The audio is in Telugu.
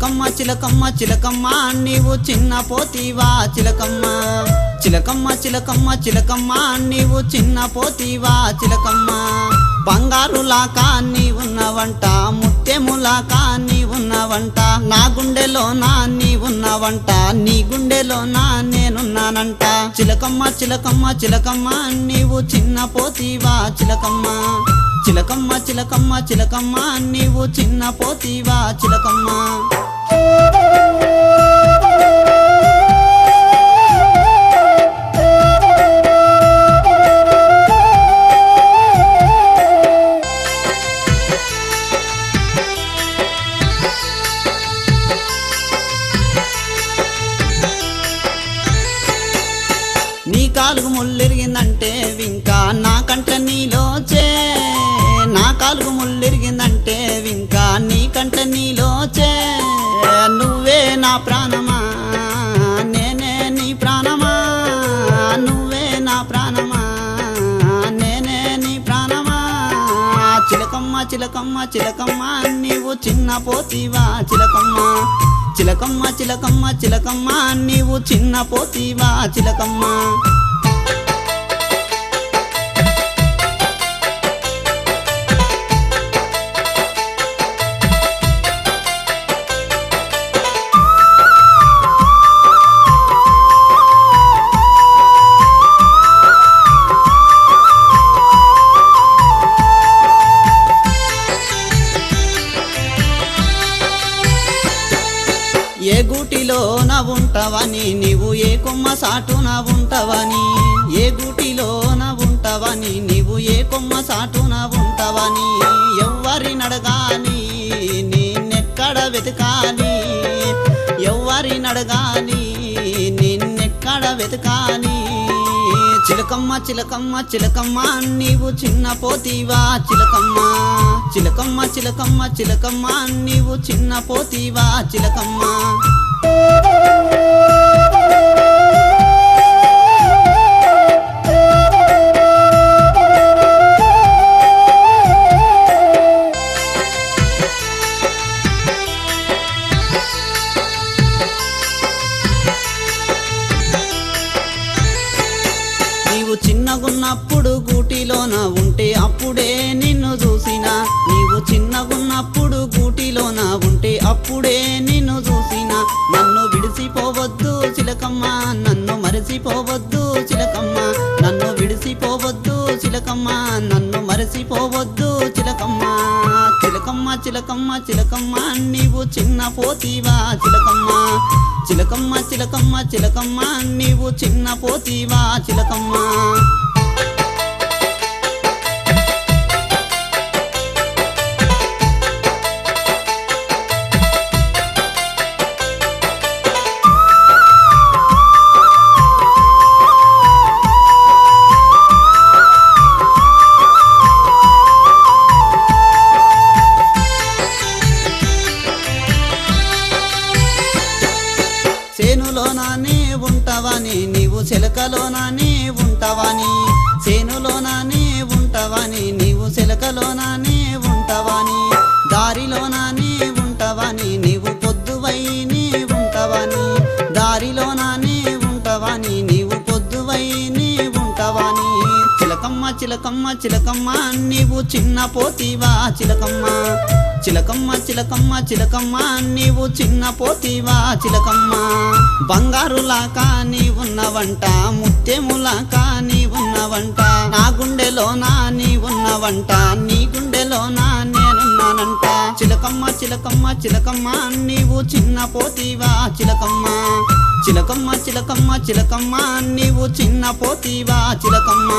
చిలకమ్మ చిలకమ్మ చిలకమ్మ నీవు చిన్న పోతివా చిలకమ్మ చిలకమ్మ చిలకమ్మ చిలకమ్మ నీవు చిన్న పోతివా చిలకమ్మ బంగారులాకా నీవున్నవంట ముత్యములాకా నీవున్నవంట నా గుండెలోనా నీవున్నవంట నీ గుండెలోనా నేనున్నానంట చిలకమ్మ చిలకమ్మ చిలకమ్మ నీవు చిన్న పోతివా చిలకమ్మ చిలకమ్మ చిలకమ్మ చిలకమ్మ నీవు చిన్న పోతివా చిలకమ్మ నీ కాలుగు ముళ్ళిరిగిందంటే వింకా నా కంట నీలోచే నా కాలుగు ముళ్ళిరిగిందంటే వింకా నీ కంట నీలోచే నువ్వే నా ప్రాణమా నేనే నీ ప్రాణమా నువ్వే నా ప్రాణమా నేనే నీ ప్రాణమా చిలకమ్మ చిలకమ్మ చిలకమ్మ నీవు చిన్న పోతివా చిలకమ్మ చిలకమ్మ చిలకమ్మ చిలకమ్మ నీవు చిన్న పోతివా చిలకమ్మ ఏ గూటిలో నా ఉంటావని నీవు ఏ కొమ్మ సాటున ఉంటావని ఏ గూటిలో నా ఉంటావని నీవు ఏ కొమ్మ సాటున ఉంటావని ఎవ్వరి నడగాని నిన్నెక్కడ వెతకాని ఎవ్వరి నడగాని నిన్నెక్కడ వెతకాని చిలకమ్మ చిలకమ్మ చిలకమ్మ నీవు చిన్న పోతివా చిలకమ్మ చిలకమ్మ చిలకమ్మ చిలకమ్మ నీవు చిన్న పోతివా చిలకమ్మ నీవు చిన్నగున్నప్పుడు గూటిలోన ఉంటే అప్పుడే నిన్ను చూసినా నీవు చిన్నగున్నప్పుడు గూటిలోన ఉంటే అప్పుడే నిన్ను చూసినా నన్ను విడిసిపోవద్దు చిలకమ్మ నన్ను మరచిపోవద్దు చిలకమ్మ నన్ను విడిసిపోవద్దు చిలకమ్మ నన్ను మరచిపోవద్దు చిలకమ్మ చిలకమ్మ చిలకమ్మ చిలకమ్మ నీవు చిన్న పోతివా చిలకమ్మ చిలకమ్మ చిలకమ్మ చిలకమ్మ నీవు చిన్న పోతివా చిలకమ్మ సేనులోనానే ఉంటావని నీవు చిలకలోనానే ఉంటావని సేనులోనానే ఉంటావని నీవు చిలకలోనానే ఉంటావని దారిలోనానే ఉంటావని నీవు పొద్దువై నీ ఉంటావని దారిలోనానే ఉంటావని నీవు పొద్దువై నీ ఉంటావని చిలకమ్మ చిలకమ్మ చిలకమ్మ నీవు చిన్న పోతివా చిలకమ్మ చిలకమ్మ చిలకమ్మ చిలకమ్మ నీవు చిన్న పోతివా చిలకమ్మ బంగారులాకా నీవున్నవంట ముత్యములాకా నీవున్నవంట నా గుండెలోనా నీవున్నవంట నీ గుండెలోనా నేనున్నానంట చిలకమ్మ చిలకమ్మ చిలకమ్మ నీవు చిన్న పోతివా చిలకమ్మ చిలకమ్మ చిలకమ్మ చిలకమ్మ నీవు చిన్న పోతివా చిలకమ్మ